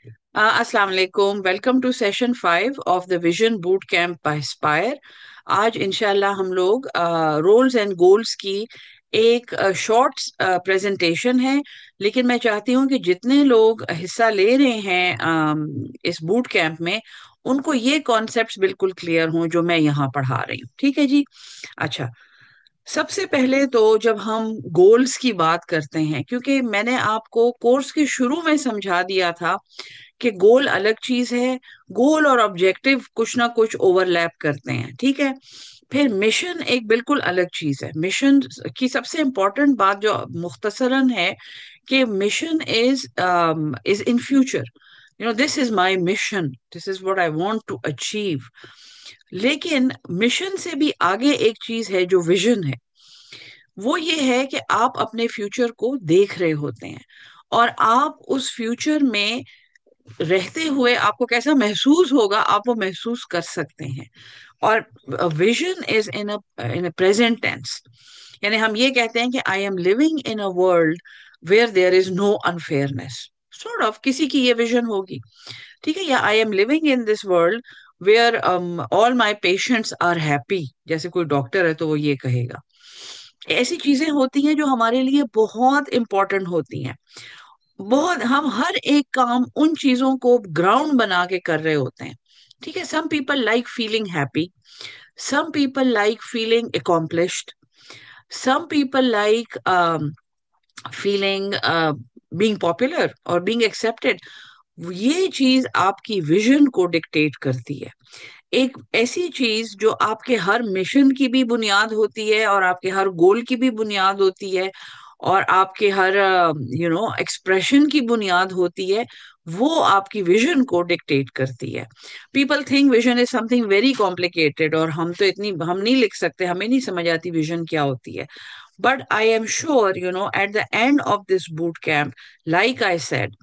अस्सलाम वालेकुम। Welcome to session 5 of the vision boot camp by Spire. आज इंशाल्लाह हम लोग रोल्स एंड गोल्स की एक शॉर्ट प्रेजेंटेशन है। लेकिन मैं चाहती हूँ कि जितने लोग हिस्सा ले रहे हैं इस बूट कैंप में, उनको ये कॉन्सेप्ट्स बिल्कुल क्लियर हों जो मैं यहाँ पढ़ा रही हूँ। ठीक है जी। अच्छा, सबसे पहले तो जब हम गोल्स की बात करते हैं, क्योंकि मैंने आपको कोर्स के शुरू में समझा दिया था कि गोल अलग चीज है। गोल और ऑब्जेक्टिव कुछ ना कुछ ओवरलैप करते हैं, ठीक है। फिर मिशन एक बिल्कुल अलग चीज है। मिशन की सबसे इंपॉर्टेंट बात जो मुख्तसरन है कि mission is in future. This is my mission, this is what I want to achieve. लेकिन मिशन से भी आगे एक चीज है जो विजन है। वो ये है कि आप अपने फ्यूचर को देख रहे होते हैं और आप उस फ्यूचर में रहते हुए आपको कैसा महसूस होगा, आप वो महसूस कर सकते हैं। और vision is in a present tense. यानी हम ये कहते हैं कि I am living in a world where there is no unfairness. Sort of किसी की ये विजन होगी, ठीक है। या I am living in this world where all my patients are happy, जैसे कोई डॉक्टर है तो वो ये कहेगा। ऐसी चीजें होती हैं जो हमारे लिए बहुत इंपॉर्टेंट होती हैं। बहुत हम हर एक काम उन चीजों को ग्राउंड बना के कर रहे होते हैं, ठीक है। Some people like feeling happy, some people like feeling accomplished, some people like feeling being popular or being accepted। ये चीज आपकी विजन को डिक्टेट करती है। एक ऐसी चीज जो आपके हर मिशन की भी बुनियाद होती है और आपके हर गोल की भी बुनियाद होती है और आपके हर एक्सप्रेशन की बुनियाद होती है, वो आपकी विजन को डिक्टेट करती है। People think vision is something very complicated और हम नहीं लिख सकते, हमें नहीं समझ आती विजन क्या होती है। But I am sure at the end of this boot camp, like I said,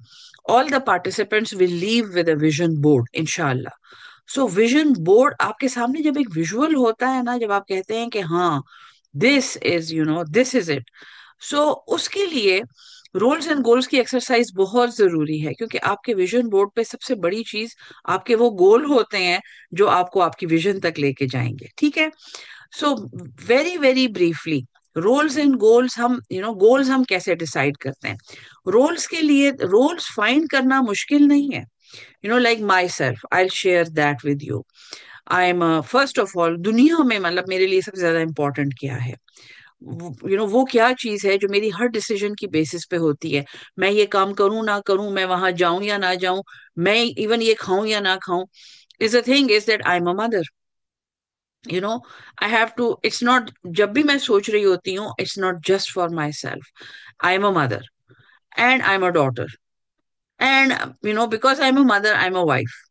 all the participants will leave with a vision board, inshallah। So vision board आपके सामने जब एक विजुअल होता है ना, जब आप कहते हैं कि हाँ, दिस इज इट। सो उसके लिए रोल्स एंड गोल्स की एक्सरसाइज बहुत जरूरी है, क्योंकि आपके विजन बोर्ड पे सबसे बड़ी चीज आपके वो गोल होते हैं जो आपको आपकी विजन तक लेके जाएंगे, ठीक है। So very very briefly, roles and goals, हम गोल्स हम कैसे डिसाइड करते हैं। रोल्स के लिए रोल्स फाइंड करना मुश्किल नहीं है। Like my self, I share that with you. I am first of all, दुनिया में मतलब मेरे लिए सबसे ज्यादा इंपॉर्टेंट क्या है, वो क्या चीज है जो मेरी हर डिसीजन की बेसिस पे होती है। मैं ये काम करूं ना करूं, मैं वहां जाऊं या ना जाऊं, मैं इवन ये खाऊं या ना खाऊं, is the thing is that I am a mother. You know I have to, it's not, जब भी मैं सोच रही होती हूँ, it's not just for myself. I am a mother and I am a daughter and because I am a mother I am a wife.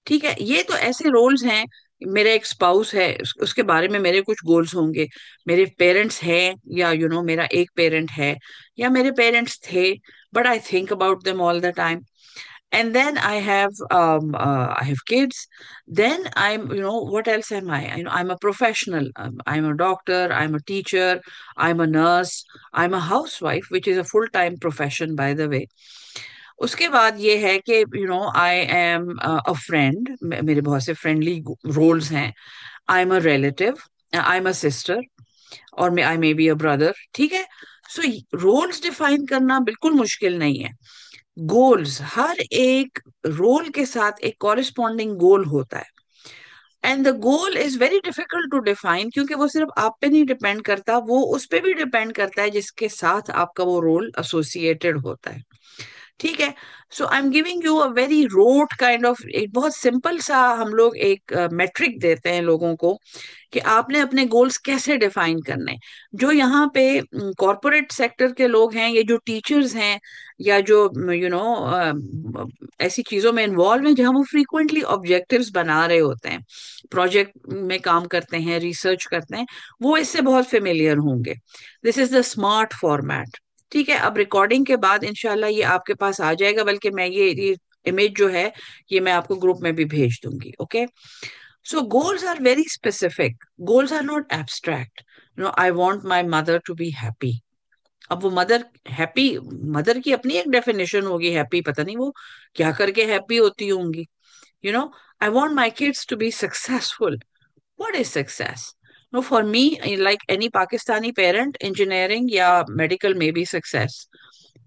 ठीक है, ये तो ऐसे रोल्स हैं। मेरा एक स्पाउस है, उसके बारे में मेरे कुछ गोल्स होंगे। मेरे पेरेंट्स हैं, या मेरा एक पेरेंट है या मेरे पेरेंट्स थे, but I think about them all the time. And then I have kids. Then what else am I? I'm a professional. I'm a doctor, I'm a teacher, I'm a nurse, I'm a housewife, which is a full-time profession, by the way. उसके बाद ये है कि I am a friend, मेरे बहुत से friendly roles हैं। आई am a relative, I am a sister, और आई मे बी अ ब्रदर, ठीक है। सो रोल्स डिफाइन करना बिल्कुल मुश्किल नहीं है। गोल्स, हर एक रोल के साथ एक कॉरिस्पॉन्डिंग गोल होता है। And the goal is very difficult to define, क्योंकि वो सिर्फ आप पे नहीं डिपेंड करता, वो उस पे भी डिपेंड करता है जिसके साथ आपका वो रोल एसोसिएटेड होता है, ठीक है। So I am giving you a very rote kind of, एक बहुत सिंपल सा हम लोग एक मेट्रिक देते हैं लोगों को कि आपने अपने गोल्स कैसे डिफाइन करने हैं। जो यहाँ पे कॉरपोरेट सेक्टर के लोग हैं, ये जो टीचर्स हैं, या जो ऐसी चीजों में इन्वॉल्व हैं जहाँ वो फ्रीक्वेंटली ऑब्जेक्टिव्स बना रहे होते हैं, प्रोजेक्ट में काम करते हैं, रिसर्च करते हैं, वो इससे बहुत फेमिलियर होंगे। This is the smart format, ठीक है। अब रिकॉर्डिंग के बाद इंशाल्लाह ये आपके पास आ जाएगा, बल्कि मैं ये इमेज जो है ये मैं आपको ग्रुप में भी भेज दूंगी, okay. So goals are very specific, goals are not abstract. I want my mother to be happy, अब वो मदर हैप्पी, मदर की अपनी एक डेफिनेशन होगी हैप्पी, पता नहीं वो क्या करके हैप्पी होती होंगी। You know, I want my kids to be successful. What is success? No, for me, like any Pakistani parent, engineering yeah medical may be success.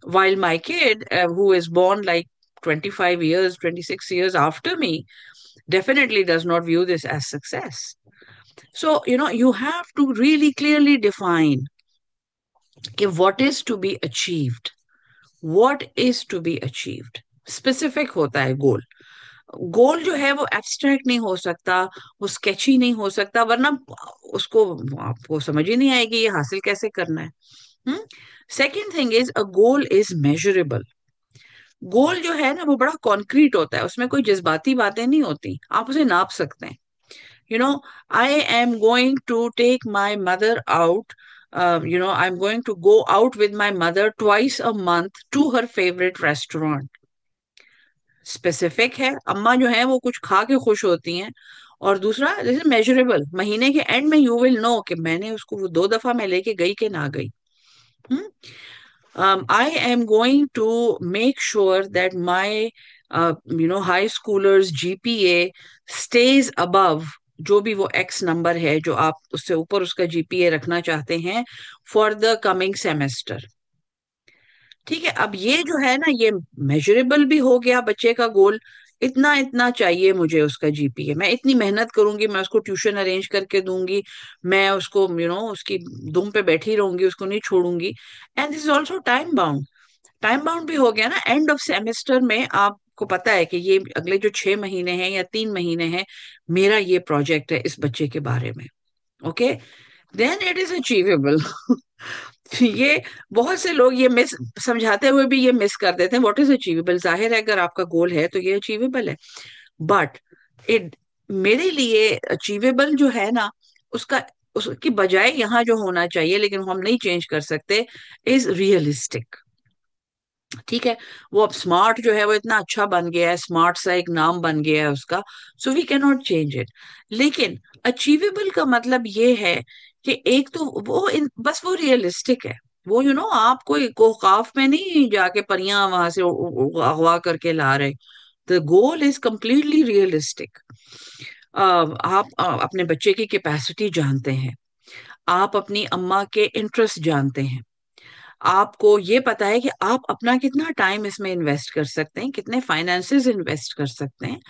While my kid, who is born like 25 years, 26 years after me, definitely does not view this as success. So, you have to really clearly define what is to be achieved. What is to be achieved? Specific होता है गोल. गोल जो है वो abstract नहीं हो सकता, वो sketchy नहीं हो सकता, वरना उसको आपको समझ ही नहीं आएगी ये हासिल कैसे करना है. Hmm. Second thing is a goal is measurable. Goal जो है ना वो बड़ा कॉन्क्रीट होता है, उसमें कोई जज्बाती बातें नहीं होती, आप उसे नाप सकते हैं. You know, I am going to take my mother out, I am going to go out with my mother twice a month to her favourite restaurant. Specific है, अम्मा जो है वो कुछ खा के खुश होती हैं. और दूसरा जैसे मेजरेबल, महीने के एंड में यू विल नो कि मैंने उसको वो 2 दफा मैं लेके गई कि ना गई. I am going to make sure that my high schoolers GPA stays above, जो भी वो एक्स नंबर है जो आप उससे ऊपर उसका जीपीए रखना चाहते हैं फॉर द कमिंग सेमेस्टर. ठीक है, अब ये जो है ना ये मेजरेबल भी हो गया बच्चे का गोल. इतना इतना चाहिए मुझे उसका जीपीए, मैं इतनी मेहनत करूंगी, मैं उसको ट्यूशन अरेंज करके दूंगी, मैं उसको उसकी दुम पे बैठी रहूंगी, उसको नहीं छोड़ूंगी. And this is also time bound. Time bound भी हो गया ना, एंड ऑफ सेमेस्टर में आपको पता है कि ये अगले जो 6 महीने हैं या 3 महीने हैं, मेरा ये प्रोजेक्ट है इस बच्चे के बारे में. Okay, then it is achievable. ये बहुत से लोग ये मिस समझाते हुए भी ये मिस कर देते हैं. What is achievable? जाहिर है अगर आपका गोल है तो ये अचीवेबल है, बट इट मेरे लिए अचीवेबल जो है ना, उसका उसकी बजाय यहाँ जो होना चाहिए, लेकिन हम नहीं चेंज कर सकते, इज रियलिस्टिक. ठीक है, वो अब स्मार्ट जो है वो इतना अच्छा बन गया है, स्मार्ट सा एक नाम बन गया है उसका, so we can not change it. लेकिन अचीवेबल का मतलब ये है कि एक तो वो बस वो रियलिस्टिक है. वो आप कोई कोकाफ में नहीं जाके परियां वहां से अगवा करके ला रहे. The goal is completely realistic. आप अपने बच्चे की कैपेसिटी जानते हैं, आप अपनी अम्मा के इंटरेस्ट जानते हैं, आपको ये पता है कि आप अपना कितना टाइम इसमें इन्वेस्ट कर सकते हैं, कितने फाइनेंसेस इन्वेस्ट कर सकते हैं.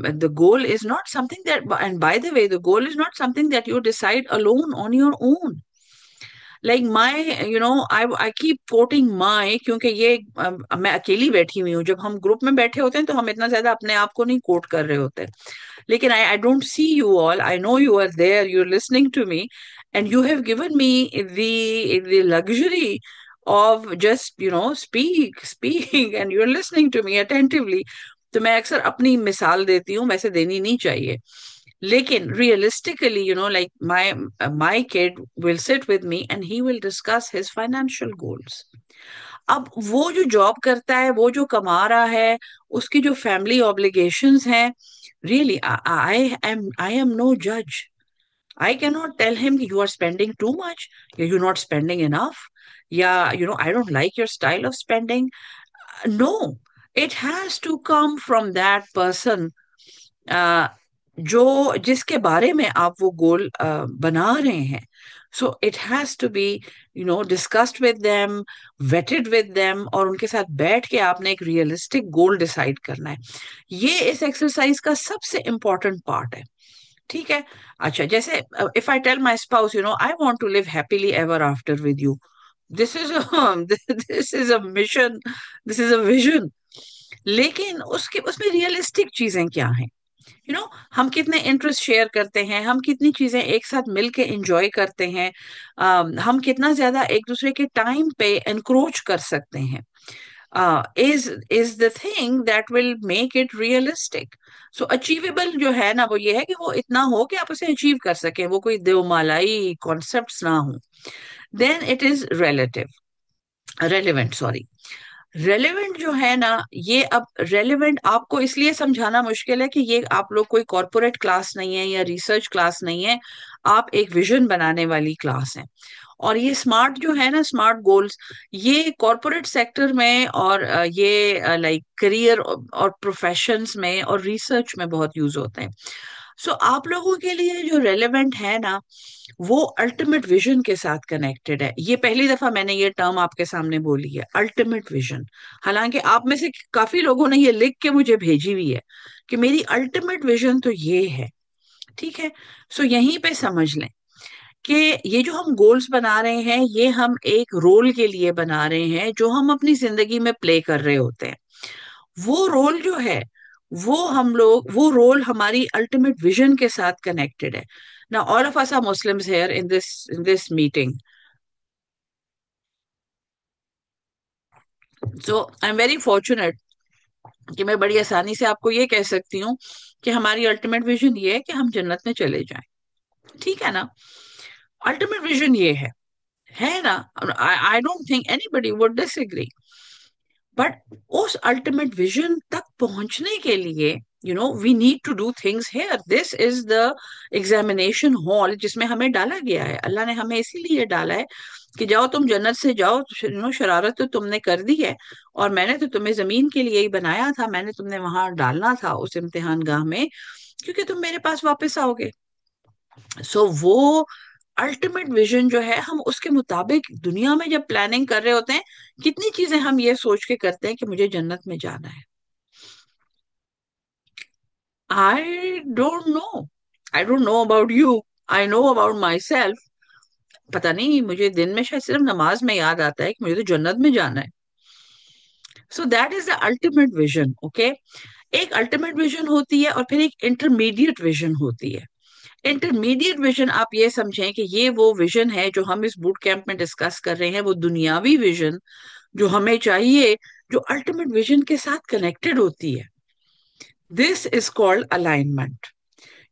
The goal is not something that, and by the way the goal is not something that you decide alone on your own. Like my I keep quoting my, क्योंकि ये मैं अकेली बैठी हुई हूँ. जब हम ग्रुप में बैठे होते हैं तो हम इतना ज्यादा अपने आप को नहीं कोट कर रहे होते. लेकिन I don't see you all, I know you are there, you are listening to me, and you have given me the luxury of just speaking and you're listening to me attentively. तो मैं अक्सर अपनी मिसाल देती हूँ, वैसे देनी नहीं चाहिए. लेकिन realistically like my kid will sit with me and he will discuss his financial goals. अब वो जो जॉब करता है, वो जो कमा रहा है, उसकी जो फैमिली ऑब्लिगेशंस हैं, रियली आई एम नो जज. I cannot tell him you are spending too much, you're not spending enough. Yeah, I don't like your style of spending. No, it has to come from that person, uh, जो जिसके बारे में आप वो गोल बना रहे हैं. So it has to be discussed with them, vetted with them, और उनके साथ बैठ के आपने एक रियलिस्टिक गोल डिसाइड करना है. ये इस एक्सरसाइज का सबसे इंपॉर्टेंट पार्ट है. ठीक है. अच्छा, जैसे if I tell my spouse I want to live happily ever after with you, this is this is a mission, this is a vision. लेकिन उसके उसमें रियलिस्टिक चीजें क्या हैं? हम कितने इंटरेस्ट शेयर करते हैं, हम कितनी चीजें एक साथ मिलके एंजॉय करते हैं, हम कितना ज्यादा एक दूसरे के टाइम पे एनक्रोच कर सकते हैं, is the thing that will make it realistic. So achievable जो है ना वो ये है कि वो इतना हो कि आप उसे अचीव कर सकें, वो कोई देवमालाई कॉन्सेप्ट्स ना हो. Then it is relevant, sorry. Relevant जो है ना, ये अब रेलेवेंट आपको इसलिए समझाना मुश्किल है कि ये आप लोग कोई कॉरपोरेट क्लास नहीं है या रिसर्च क्लास नहीं है, आप एक विजन बनाने वाली क्लास है. और ये स्मार्ट जो है ना, स्मार्ट गोल्स, ये कॉरपोरेट सेक्टर में और ये लाइक करियर और प्रोफेशंस में और रिसर्च में बहुत यूज होते हैं। सो आप लोगों के लिए जो रेलेवेंट है ना, वो अल्टीमेट विजन के साथ कनेक्टेड है। ये पहली दफा मैंने ये टर्म आपके सामने बोली है, अल्टीमेट विजन। हालांकि आप में से काफी लोगों ने ये लिख के मुझे भेजी हुई है कि मेरी अल्टीमेट विजन तो ये है। ठीक है। सो यहीं पे समझ लें कि ये जो हम गोल्स बना रहे हैं, ये हम एक रोल के लिए बना रहे हैं जो हम अपनी जिंदगी में प्ले कर रहे होते हैं। वो रोल जो है, वो रोल हमारी अल्टीमेट विजन के साथ कनेक्टेड है ना। All of us are Muslims here in this meeting. So I am very fortunate कि मैं बड़ी आसानी से आपको ये कह सकती हूँ कि हमारी अल्टीमेट विजन ये है कि हम जन्नत में चले जाएं। ठीक है ना। अल्टीमेट विजन ये है ना। I don't think anybody would disagree. But उस अल्टीमेट विजन तक पहुंचने के लिए we need to do things here. This is the examination hall जिसमें हमें डाला गया है। अल्लाह ने हमें इसीलिए डाला है कि जाओ तुम जन्नत से जाओ। शरारत तो तुमने कर दी है, और मैंने तो तुम्हें जमीन के लिए ही बनाया था। मैंने तुम्हें वहां डालना था उस इम्तिहान गाह में, क्योंकि तुम मेरे पास वापस आओगे। सो वो अल्टीमेट विजन जो है, हम उसके मुताबिक दुनिया में जब प्लानिंग कर रहे होते हैं, कितनी चीजें हम ये सोच के करते हैं कि मुझे जन्नत में जाना है। I don't know. I don't know about you. I know about my self. पता नहीं, मुझे दिन में शायद सिर्फ नमाज में याद आता है कि मुझे तो जन्नत में जाना है। So that is the ultimate vision. Okay. एक अल्टीमेट विजन होती है और फिर एक इंटरमीडिएट विजन होती है। इंटरमीडिएट विजन आप ये समझें कि ये वो विजन है जो हम इस बूट कैंप में डिस्कस कर रहे हैं, वो दुनियावी विजन जो हमें चाहिए, जो अल्टीमेट विजन के साथ कनेक्टेड होती है। This is called alignment.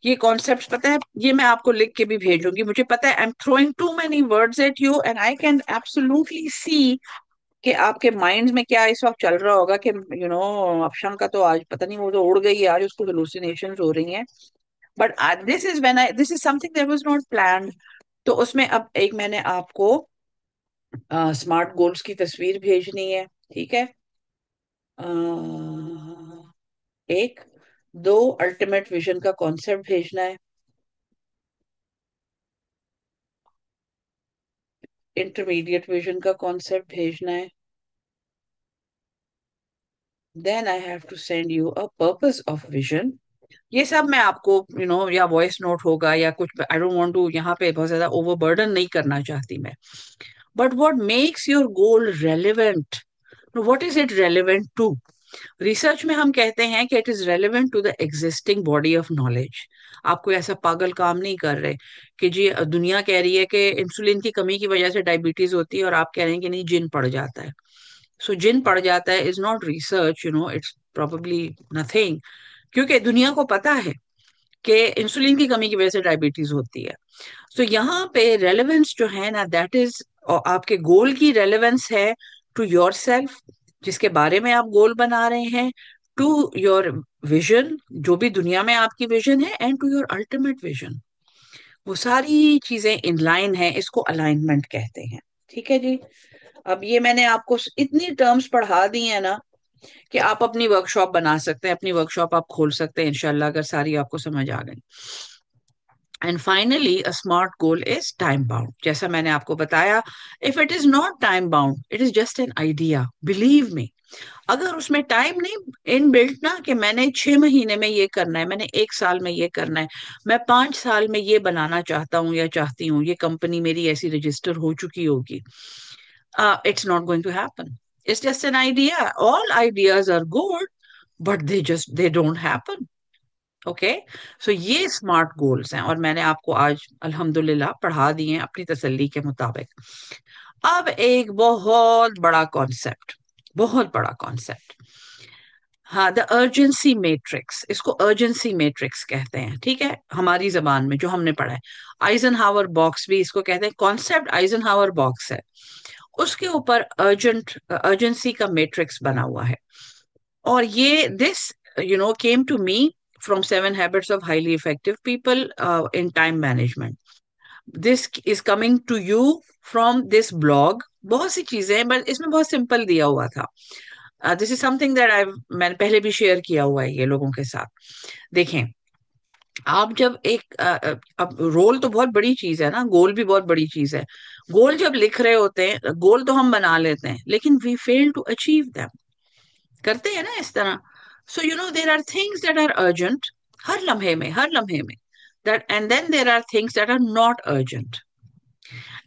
ये कॉन्सेप्ट पता है, ये मैं आपको लिख के भी भेजूंगी। मुझे पता है I am throwing too many words at you and I can absolutely see कि आपके माइंड में क्या इस वक्त चल रहा होगा कि अफशान का तो आज पता नहीं, वो तो उड़ गई है, आज उसको हेलुसिनेशंस हो रही हैं। But this is something that was not planned. तो उसमें अब एक मैंने आपको स्मार्ट गोल्स की तस्वीर भेजनी है। ठीक है। एक, दो, अल्टीमेट विजन का कॉन्सेप्ट भेजना है। इंटरमीडिएट विजन का कॉन्सेप्ट भेजना है। Then I have to send you a purpose of vision. ये सब मैं आपको या वॉइस नोट होगा या कुछ। आई डोंट वांट टू यहाँ पे बहुत ज्यादा ओवरबर्डन नहीं करना चाहती मैं। But what makes your goal relevant? What is it relevant to? Research में हम कहते हैं कि it is relevant to the existing body of knowledge. आप कोई ऐसा पागल काम नहीं कर रहे कि जी दुनिया कह रही है कि इंसुलिन की कमी की वजह से डायबिटीज होती है और आप कह रहे हैं कि नहीं, जिन पड़ जाता है। सो जिन पड़ जाता है is not research, it's probably nothing. क्योंकि दुनिया को पता है कि इंसुलिन की कमी की वजह से डायबिटीज होती है। तो यहाँ पे रेलेवेंस जो है ना, दैट इज आपके गोल की रेलेवेंस है टू योर सेल्फ, जिसके बारे में आप गोल बना रहे हैं, टू योर विजन, जो भी दुनिया में आपकी विजन है, and to your ultimate vision. वो सारी चीजें इन लाइन है, इसको अलाइनमेंट कहते हैं। ठीक है जी। अब ये मैंने आपको इतनी टर्म्स पढ़ा दी है ना कि आप अपनी वर्कशॉप बना सकते हैं, अपनी वर्कशॉप आप खोल सकते हैं इंशाल्लाह, अगर सारी आपको समझ आ गई। And finally a smart goal is time bound, जैसा मैंने आपको बताया। If it is not time bound, it is just an idea, believe me. अगर उसमें टाइम नहीं इन बिल्ट ना, कि मैंने 6 महीने में ये करना है, मैंने 1 साल में ये करना है, मैं 5 साल में ये बनाना चाहता हूँ या चाहती हूँ, ये कंपनी मेरी ऐसी रजिस्टर हो चुकी होगी, it's not going to happen. It's just an idea. All ideas are good, but they don't happen. Okay. So ये स्मार्ट गोल्स हैं, और मैंने आपको आज अल्हम्दुलिल्लाह पढ़ा दिए हैं अपनी तसल्ली के मुताबिक। अब एक बहुत बड़ा कॉन्सेप्ट, बहुत बड़ा कॉन्सेप्ट। हाँ, द अर्जेंसी मैट्रिक्स, इसको अर्जेंसी मैट्रिक्स कहते हैं। ठीक है, हमारी जबान में जो हमने पढ़ा है। आइजनहावर बॉक्स भी इसको कहते हैं। कॉन्सेप्ट आइजनहावर बॉक्स है, उसके ऊपर अर्जेंसी का मैट्रिक्स बना हुआ है। और ये this came to me from 7 Habits of Highly Effective People in Time Management. This is coming to you from this blog. बहुत सी चीजें हैं, बट इसमें बहुत सिंपल दिया हुआ था। दिस इज समथिंग दैट आई मैंने पहले भी शेयर किया हुआ है ये लोगों के साथ। देखें, आप जब अब रोल तो बहुत बड़ी चीज है ना, गोल भी बहुत बड़ी चीज है। गोल जब लिख रहे होते हैं, गोल तो हम बना लेते हैं, लेकिन we fail to achieve them, करते हैं ना इस तरह। So you know there are things that are urgent, हर लम्हे में, that and then there are things that are not urgent,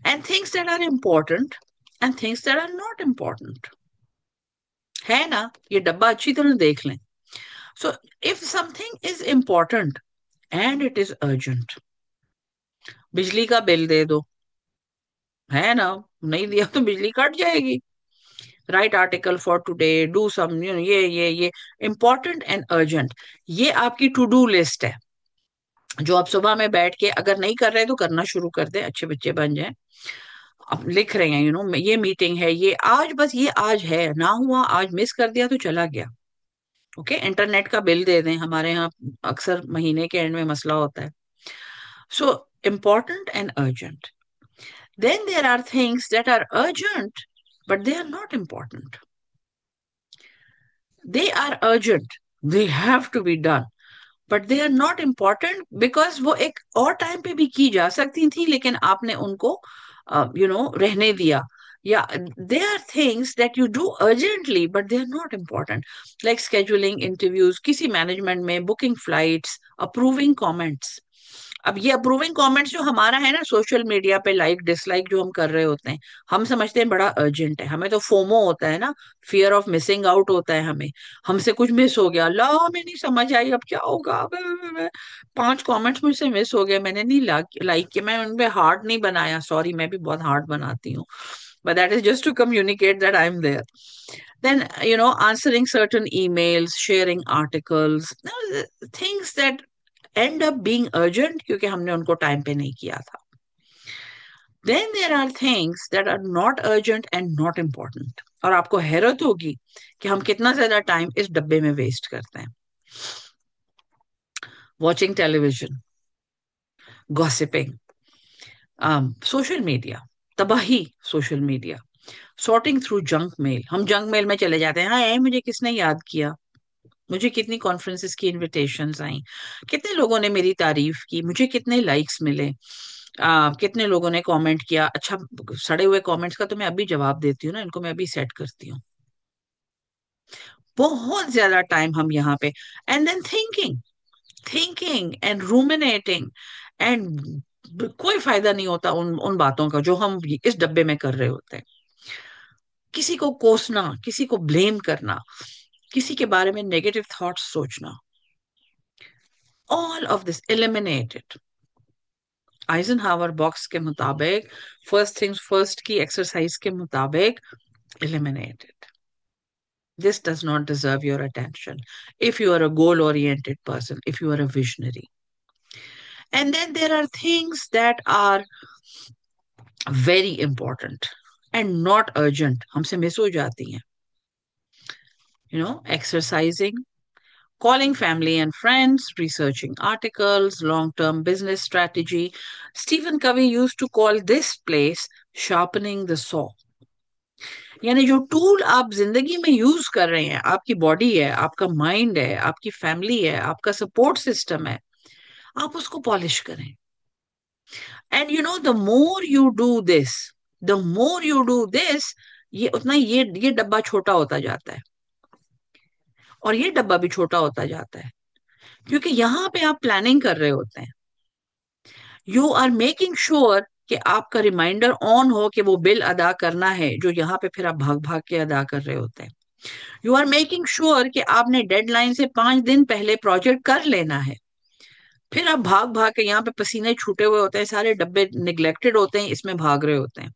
and things that are important, and things that are not important. है ना, ये डब्बा अच्छी तरह देख लें। So if something is important and it is urgent, बिजली का बिल दे दो, है ना, नहीं दिया तो बिजली कट जाएगी। Write article for today, do some, ये इंपॉर्टेंट एंड अर्जेंट, ये आपकी टू डू लिस्ट है, जो आप सुबह में बैठ के अगर नहीं कर रहे तो करना शुरू कर दें, अच्छे बच्चे बन जाएं। अब लिख रहे हैं, ये मीटिंग है, ये आज, बस ये आज है, ना हुआ आज, मिस कर दिया तो चला गया। ओके, इंटरनेट का बिल दे दें, हमारे यहाँ अक्सर महीने के एंड में मसला होता है। So important and urgent, then there are things that are urgent but they are not important. They are urgent, they have to be done, but they are not important because वो एक और time पे भी की जा सकती थी, लेकिन आपने उनको रहने दिया। या they are things that you do urgently but they are not important, like scheduling interviews, किसी मैनेजमेंट में, बुकिंग फ्लाइट्स, अप्रूविंग कमेंट्स। अब ये अप्रूविंग कमेंट्स जो हमारा है ना सोशल मीडिया पे, लाइक डिसलाइक जो हम कर रहे होते हैं, हम समझते हैं बड़ा अर्जेंट है, हमें तो फोमो होता है ना, फियर ऑफ मिसिंग आउट होता है हमें, हमसे कुछ मिस हो गया, ला हमें नहीं समझ आई अब क्या होगा, 5 कमेंट्स मुझसे मिस हो गए, मैंने नहीं लाइक किया, मैं उनपे हार्ट नहीं बनाया, सॉरी, मैं भी बहुत हार्ट बनाती हूँ, but that is just to communicate that I'm there. Then, answering certain emails, sharing articles, things that end up being urgent क्योंकि हमने उनको टाइम पे नहीं किया था. Then there are things that are not urgent and not important. और आपको हैरत होगी कि हम कितना ज्यादा टाइम इस डब्बे में वेस्ट करते हैं. Watching television, gossiping, social media, तबाही social media, sorting through junk mail, हम जंक मेल में चले जाते हैं, हाँ मुझे किसने याद किया, मुझे कितनी कॉन्फ्रेंसेस की इनविटेशंस आई, कितने लोगों ने मेरी तारीफ की, मुझे कितने लाइक्स मिले, कितने लोगों ने कमेंट किया, अच्छा सड़े हुए कमेंट्स का तो मैं अभी जवाब देती हूँ ना, इनको मैं अभी सेट करती हूँ। बहुत ज्यादा टाइम हम यहाँ पे, and then thinking and ruminating, and कोई फायदा नहीं होता उन उन बातों का जो हम इस डब्बे में कर रहे होते हैं। किसी को कोसना, किसी को ब्लेम करना, किसी के बारे में नेगेटिव थॉट्स सोचना, all of this eliminated. Eisenhower box के मुताबिक, फर्स्ट थिंग्स फर्स्ट की एक्सरसाइज के मुताबिक, eliminated. This does not deserve your attention if you are a goal oriented person, if you are a visionary. And then there are things that are very important and not urgent, हमसे miss हो जाती हैं. Exercising, calling family and friends, researching articles, long term business strategy. Stephen Covey used to call this place sharpening the saw. यानी जो tool आप जिंदगी में use कर रहे हैं, आपकी बॉडी है, आपका माइंड है, आपकी फैमिली है, आपका सपोर्ट सिस्टम है, आप उसको पॉलिश करें. And the more you do this, the more you do this, ये उतना ये डब्बा छोटा होता जाता है, और ये डब्बा भी छोटा होता जाता है, क्योंकि यहाँ पे आप प्लानिंग कर रहे होते हैं. यू आर मेकिंग श्योर कि आपका रिमाइंडर ऑन हो कि वो बिल अदा करना है, जो यहाँ पे फिर आप भाग भाग के अदा कर रहे होते हैं. यू आर मेकिंग श्योर कि आपने डेडलाइन से 5 दिन पहले प्रोजेक्ट कर लेना है, फिर आप भाग भाग के, यहाँ पे पसीने छूटे हुए होते हैं, सारे डब्बे निग्लेक्टेड होते हैं, इसमें भाग रहे होते हैं.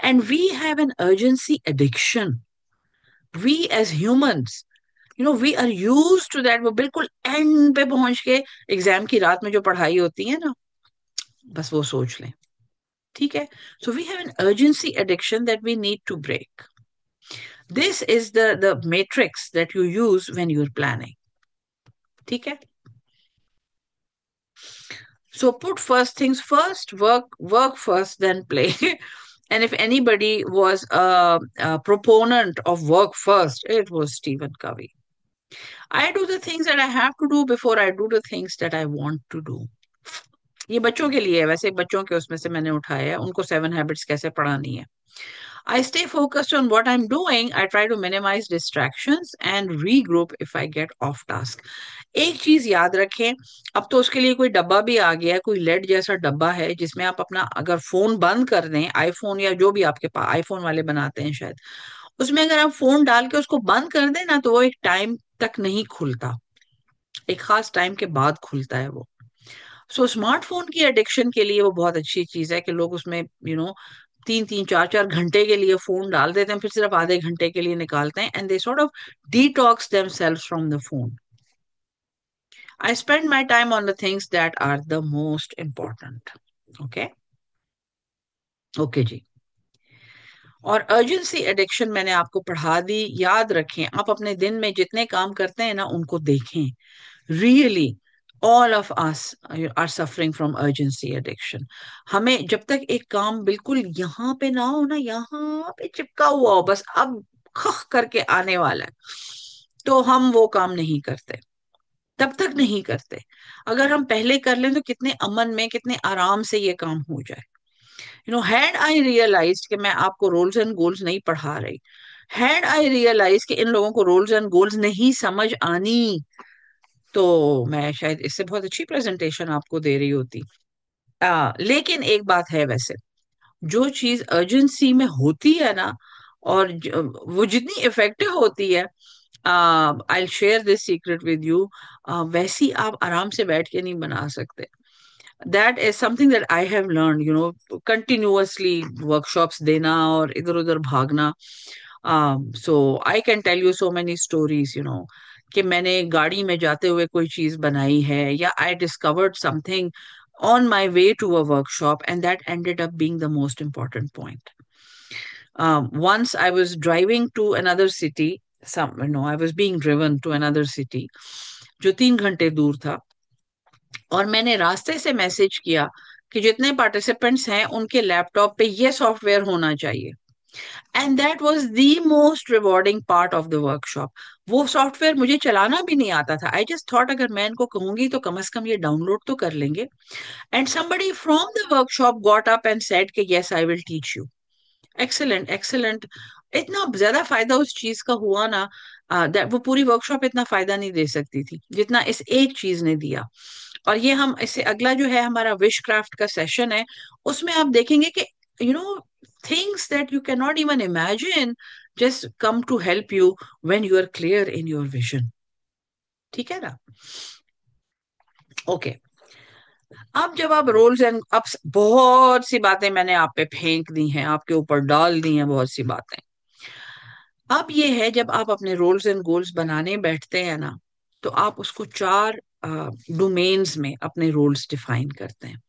And we have an urgency addiction, we as humans, we are use to that. वो बिल्कुल एंड पे पहुंच के एग्जाम की रात में जो पढ़ाई होती है ना, बस वो सोच लें. ठीक है, so we have an urgency addiction that we need to break. This is the matrix that you use when you are planning. ठीक है. So put first things first, work first, then play. And if anybody was a proponent of work first, it was Stephen Covey. I do the things that I have to do before I do the things that I want to do. ये बच्चों के लिए है, वैसे बच्चों के उसमें से मैंने उठाया है, उनको 7 हैबिट्स कैसे पढ़ानी है. I stay focused on what I'm doing. I try to minimize distractions and regroup if I get off task. एक चीज याद रखें, अब तो उसके लिए कोई डब्बा भी आ गया है, कोई लेड जैसा डब्बा है जिसमें आप अपना अगर फोन बंद कर दें, आईफोन या जो भी आपके पास, आईफोन वाले बनाते हैं शायद, उसमें अगर आप फोन डाल के उसको बंद कर दें ना, तो वो एक टाइम तक नहीं खुलता, एक खास टाइम के बाद खुलता है वो. सो स्मार्टफोन की एडिक्शन के लिए वो बहुत अच्छी चीज है कि लोग उसमें 3-3 4-4 घंटे के लिए फोन डाल देते हैं, फिर सिर्फ आधे घंटे के लिए निकालते हैं, and they sort of detox themselves from the phone. I spend my time on the things that are the most important. Okay. Okay जी. और अर्जेंसी एडिक्शन मैंने आपको पढ़ा दी. याद रखें, आप अपने दिन में जितने काम करते हैं ना, उनको देखें. Really all of us are suffering from urgency addiction. हमें जब तक एक काम बिल्कुल यहाँ पे ना हो ना, यहाँ पे चिपका हुआ हो, बस अब खख करके आने वाला है, तो हम वो काम नहीं करते, तब तक नहीं करते. अगर हम पहले कर लें तो कितने अमन में, कितने आराम से ये काम हो जाए. हैड आई रियलाइज कि मैं आपको रोल्स एंड गोल्स नहीं पढ़ा रही, हैड आई रियलाइज कि इन लोगों को रोल्स एंड गोल्स नहीं समझ आनी, तो मैं शायद इससे बहुत अच्छी प्रेजेंटेशन आपको दे रही होती. लेकिन एक बात है वैसे, जो चीज अर्जेंसी में होती है ना, और वो जितनी इफेक्टिव होती है, I share this secret with you, वैसी आप आराम से बैठ के नहीं बना सकते. That is something that I have learn, continuously workshops देना और इधर उधर भागना. So I can tell you so many stories, कि मैंने गाड़ी में जाते हुए कोई चीज बनाई है, या I discovered something on my way to a workshop, and that ended up being the most important point. Once I was driving to another city, I was being driven to another city, जो 3 घंटे दूर था, और मैंने रास्ते से message किया कि जितने पार्टिसिपेंट्स हैं उनके लैपटॉप पे ये सॉफ्टवेयर होना चाहिए. And that was the most rewarding part of the workshop. वो सॉफ्टवेयर मुझे चलाना भी नहीं आता था. आई जस्ट थॉट अगर मैं इनको कहूंगी तो कम से कम ये डाउनलोड तो कर लेंगे. And somebody from the workshop got up and said कि yes, I will teach you. Excellent, excellent. इतना ज्यादा फायदा उस चीज का हुआ ना, वो पूरी वर्कशॉप इतना फायदा नहीं दे सकती थी जितना इस एक चीज ने दिया. और ये हम इससे अगला जो है हमारा विश क्राफ्ट का सेशन है, उसमें आप देखेंगे कि you know things that you can not even imagine just come to help you when you are clear in your vision. ठीक है ना. ओके. अब जब आप रोल्स एंड अब बहुत सी बातें मैंने आप पे फेंक दी हैं, आपके ऊपर डाल दी हैं बहुत सी बातें. अब ये है, जब आप अपने रोल्स एंड गोल्स बनाने बैठते हैं ना, तो आप उसको 4 डोमेन्स में अपने रोल्स डिफाइन करते हैं.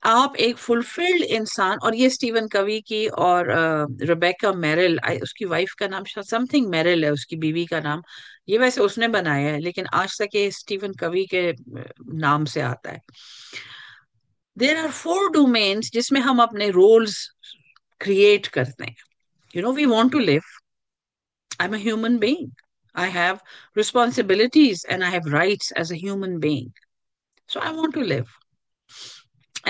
आप एक फुलफिल्ड इंसान, और ये स्टीवन कवी की और रिबेका मेरिल, उसकी वाइफ का नाम समथिंग मेरिल है, उसकी बीवी का नाम, ये वैसे उसने बनाया है लेकिन आज तक ये स्टीवन कवी के नाम से आता है. देर आर 4 डोमेन्स जिसमें हम अपने रोल्स क्रिएट करते हैं. We want to live. I am a human being. I have responsibilities and I have rights as a human being. So I want to live.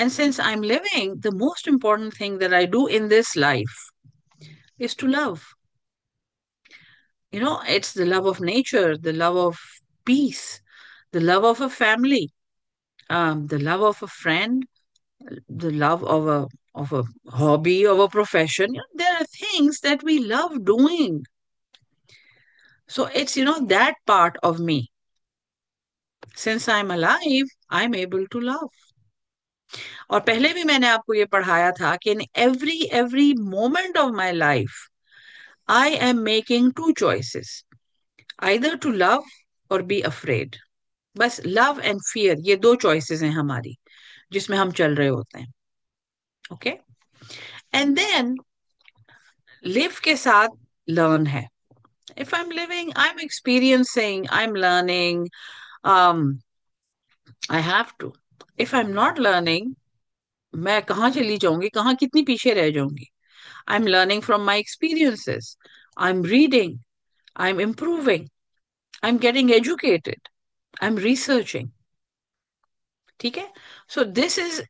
And since I'm living, the most important thing that I do in this life is to love. It's the love of nature, the love of peace, the love of a family, the love of a friend, the love of a hobby, of a profession. There are things that we love doing. So it's that part of me. Since I'm alive, I'm able to love. और पहले भी मैंने आपको ये पढ़ाया था कि in every moment of my life, I am making 2 choices, either to love or be afraid. बस love and fear, ये 2 choices हैं हमारी, जिसमें हम चल रहे होते हैं. ओके. एंड देन लिव के साथ learn है. If I'm living, I'm experiencing, I'm learning. um I have to. If I am not learning, मैं कहाँ चली जाऊंगी, कहाँ कितनी पीछे रह जाऊंगी. I am learning from my experiences. I am reading. I am improving. I am getting educated. I am researching. ठीक है. So this is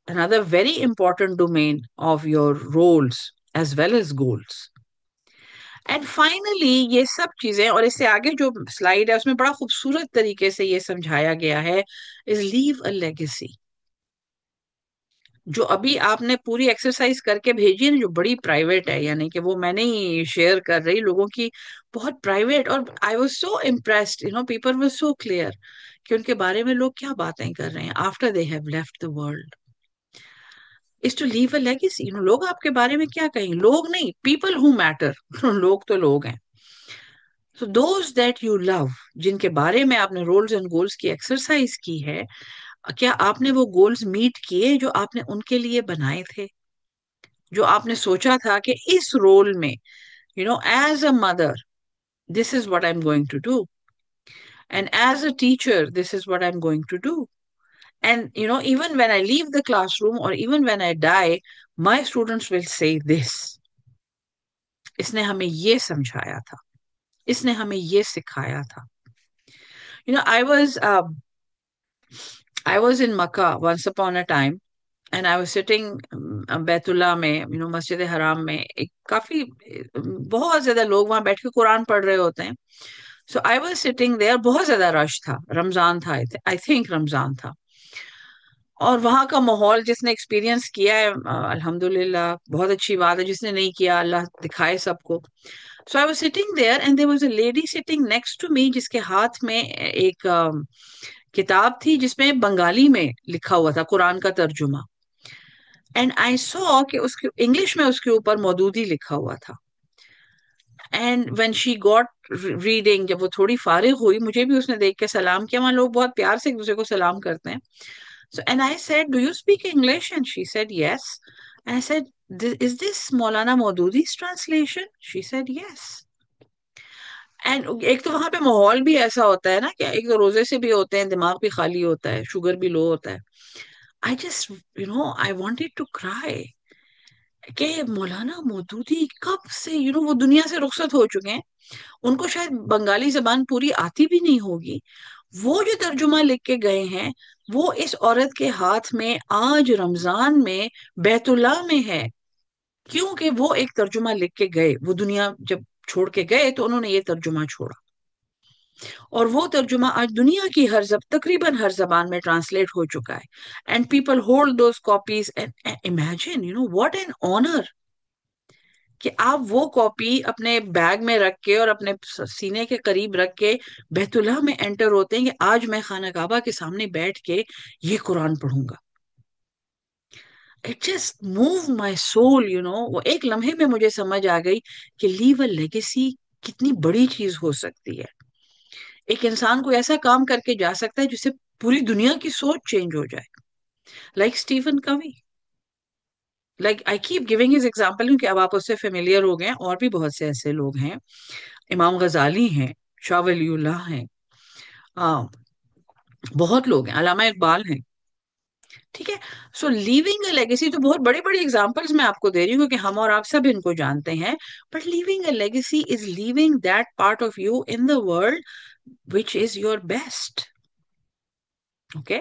another very important domain of your roles as well as goals. And finally ये सब चीजें, और इससे आगे जो slide है उसमें बड़ा खूबसूरत तरीके से ये समझाया गया है, इज लीव अ लेगेसी. जो अभी आपने पूरी एक्सरसाइज करके भेजी है ना, जो बड़ी प्राइवेट है, यानी कि वो मैं नहीं शेयर कर रही लोगों की, बहुत प्राइवेट, और I was so impressed, people were so clear कि उनके बारे में लोग क्या बातें कर रहे हैं after they have left the world. Is to leave a legacy. लोग आपके बारे में क्या कहेंगे, लोग नहीं, पीपल हु मैटर. लोग तो लोग हैं. So those that you love, जिनके बारे में आपने रोल्स एंड गोल्स की एक्सरसाइज की है, क्या आपने वो गोल्स मीट किए जो आपने उनके लिए बनाए थे, जो आपने सोचा था कि इस रोल में, as a mother, this is what I am going to do, and as a teacher, this is what I am going to do. And even when I leave the classroom or even when I die, my students will say this. इसने हमें ये समझाया था, इसने हमें ये सिखाया था. I was in Makkah once upon a time, and I was sitting Baitullah में, मस्जिद हराम में, एक काफी बहुत ज्यादा लोग वहां बैठ के कुरान पढ़ रहे होते हैं. सो आई वॉज सिटिंग देयर, बहुत ज्यादा रश था, रमजान था, आई थिंक रमजान था. और वहां का माहौल जिसने एक्सपीरियंस किया है, अल्हम्दुलिल्लाह, बहुत अच्छी बात है. जिसने नहीं किया, अल्लाह दिखाए सबको. So I was sitting there and there was a lady sitting next to me, जिसके हाथ में एक किताब थी जिसमें बंगाली में लिखा हुआ था कुरान का तर्जुमा. एंड आई सॉ कि उसके इंग्लिश में उसके ऊपर मौदूदी लिखा हुआ था. And when she got reading, जब वो थोड़ी फारिग हुई, मुझे भी उसने देख के सलाम किया. वहां लोग बहुत प्यार से एक दूसरे को सलाम करते हैं. So, and I said, "Do you speak English?" And she said, "Yes." And I said, "Is this Maulana Maududi's translation?" She said, "Yes." And एक तो वहां पे माहौल भी ऐसा होता है ना, कि एक तो रोजे से भी होते हैं, दिमाग भी खाली होता है, शुगर भी लो होता है. I just, I wanted to cry. कि मौलाना मौदूदी कब से, वो दुनिया से रुखसत हो चुके हैं. उनको शायद बंगाली जबान पूरी आती भी नहीं होगी. वो जो तर्जुमा लिख के गए हैं, वो इस औरत के हाथ में आज रमजान में बैतुल्ला में है. क्योंकि वो एक तर्जुमा लिख के गए, वो दुनिया जब छोड़ के गए तो उन्होंने ये तर्जुमा छोड़ा. और वो तर्जुमा आज दुनिया की तकरीबन हर जबान में ट्रांसलेट हो चुका है. And people hold those copies. And imagine, what an honour, कि आप वो कॉपी अपने बैग में रख के और अपने सीने के करीब रख के बैतुल्लाह में एंटर होते हैं कि आज मैं खाना काबा के सामने बैठ के ये कुरान पढ़ूंगा. It just move my soul. वो एक लम्हे में मुझे समझ आ गई कि लीव अ लेगेसी कितनी बड़ी चीज हो सकती है. एक इंसान को ऐसा काम करके जा सकता है जिससे पूरी दुनिया की सोच चेंज हो जाए. लाइक स्टीफन कवी. Like I keep giving his example क्योंकि अब आप उससे फेमिलियर हो गए हैं. और भी बहुत से ऐसे लोग हैं. इमाम गजाली हैं, शाह वलीउल्लाह हैं, आ, बहुत लोग हैं, अल्लामा इकबाल हैं. ठीक है. सो लीविंग अ लेगेसी, तो बहुत बड़ी बड़ी एग्जांपल्स मैं आपको दे रही हूँ क्योंकि हम और आप सब इनको जानते हैं. But leaving a legacy is leaving that part of you in the world which is your best. Okay.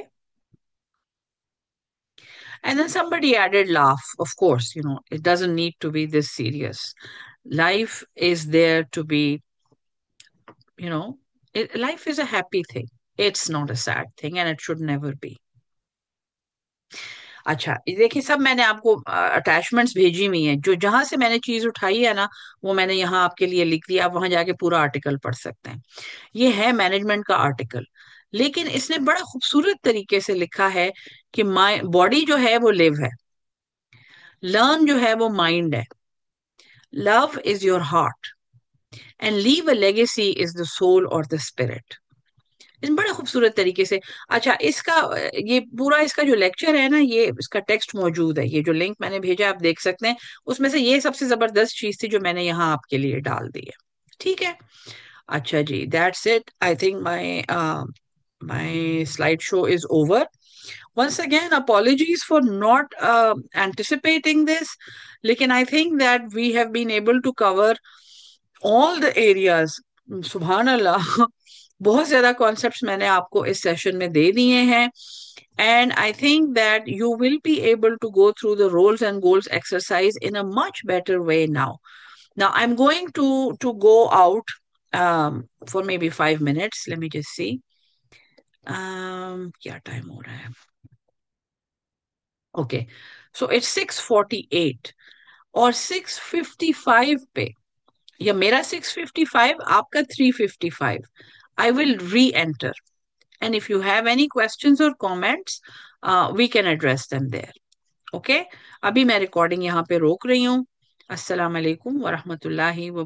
And then somebody added laugh. Of course, it doesn't need to be this serious. Life is there to be, you know, life is a happy thing. It's not a sad thing and it should never be. अच्छा, ये देखिए, सब मैंने आपको attachments भेजी हुई हैं. जो जहां से मैंने चीज उठाई है ना, वो मैंने यहाँ आपके लिए लिख दिया. आप वहां जाके पूरा आर्टिकल पढ़ सकते हैं. ये है मैनेजमेंट का आर्टिकल. लेकिन इसने बड़ा खूबसूरत तरीके से लिखा है कि माई बॉडी जो है वो लिव है, लर्न जो है वो माइंड है, love is your heart, and leave a legacy is the soul और द स्पिरिट. इन बड़े खूबसूरत तरीके से. अच्छा, इसका ये पूरा इसका जो लेक्चर है ना, ये इसका टेक्स्ट मौजूद है. ये जो लिंक मैंने भेजा आप देख सकते हैं. उसमें से ये सबसे जबरदस्त चीज थी जो मैंने यहाँ आपके लिए डाल दी है. ठीक है. अच्छा जी, that's it. I think my my slideshow is over. Once again, apologies for not anticipating this. Lekin I think that we have been able to cover all the areas. Subhan Allah. बहुत ज्यादा concepts मैंने आपको इस session में दे दिए हैं. And I think that you will be able to go through the roles and goals exercise in a much better way now. Now I'm going to go out for maybe 5 minutes. Let me just see. क्या time हो रहा है? Okay, so it's 6:48 और 6:55 पे, या मेरा 6:55, आपका 3:55. I will re-enter. And if you have any questions or comments, we can address them there. Okay? अभी मैं रिकॉर्डिंग यहाँ पे रोक रही हूँ. अस्सलाम वालेकुम व रहमतुल्लाहि व